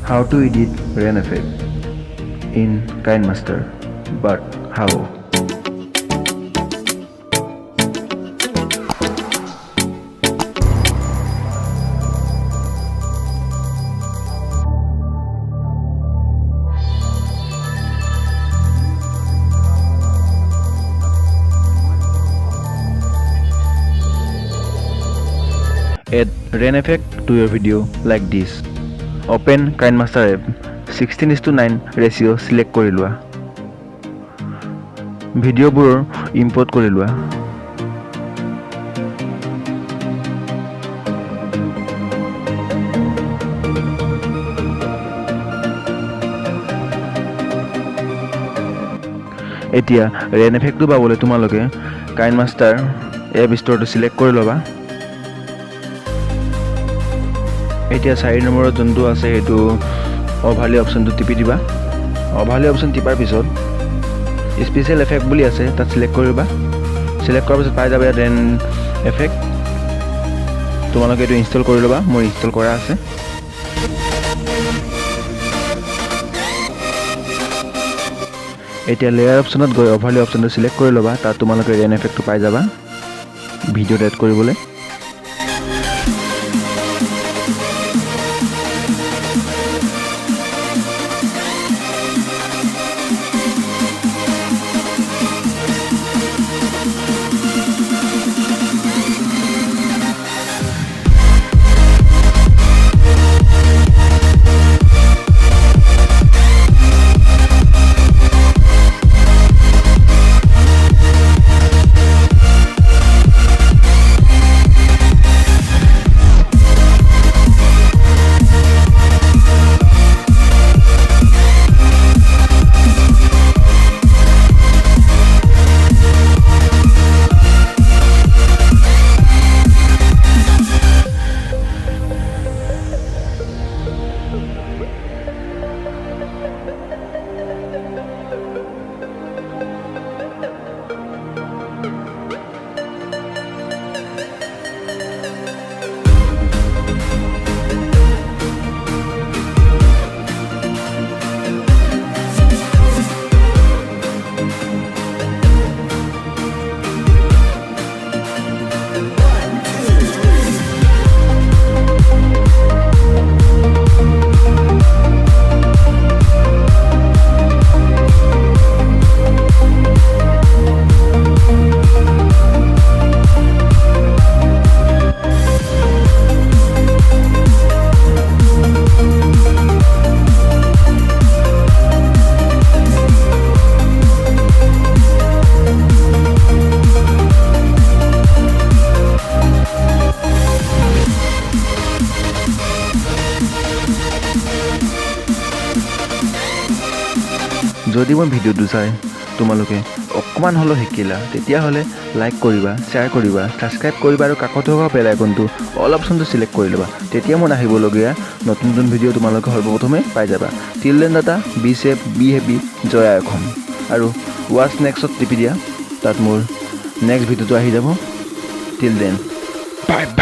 How to edit rain effect in KineMaster, but how? Add rain effect to your video like this. Open KineMaster app. 16:9 ratio select কৰি লোৱা. ভিডিঅ'বোৰ import কৰি লোৱা. এতিয়া ৰেন এফেক্টটো পাবলৈ তোমালোকে KineMaster এপ ষ্টৰটো সিলেক্ট কৰি ল'বা. এতিয়া 4 নম্বৰত যোনটো আছে সেইটো অভাৰলি অপশনটো টিপি দিবা. অভাৰলি অপশন টিপাৰ পিছত স্পেশাল এফেক্ট বুলি আছে তাত সিলেক্ট কৰিবা. সিলেক্ট কৰাৰ পিছত পাই যাবা ৰেন এফেক্ট. তোমালোকে এইটো ইনষ্টল কৰি ল'বা. মোৰ ইনষ্টল কৰা আছে. এতিয়া লেয়াৰ অপশনত গৈ অভাৰলি অপশনটো সিলেক্ট কৰি ল'বা. তাত তোমালোকে ৰেন এফেক্টটো পাই যাবা ভিডিঅ'ত এড কৰিবলৈ. যদি মই ভিডিঅ'টো চাই তোমালোকে অকমান হলো শিকিলা তেতিয়াহ'লে লাইক কৰিবা, শ্বেয়াৰ কৰিবা, সাবস্ক্ৰাইব কৰিবা আৰু কাষত থকা বেল আইকনটো অল অপশনটো সিলেক্ট কৰি ল'বা. তেতিয়া মই আহিবলগীয়া নতুন নতুন ভিডিঅ' তোমালোকে সৰ্বপ্ৰথমে পাই যাবা. টিল দেন ডাটা, বি সেফ, বি হেপি, জয় অসম. আৰু ৱাচ নেক্সটত টিপি দিয়া. তাত মোৰ নেক্সট ভিডিঅ'টো আহি যাব. Till then bye bye.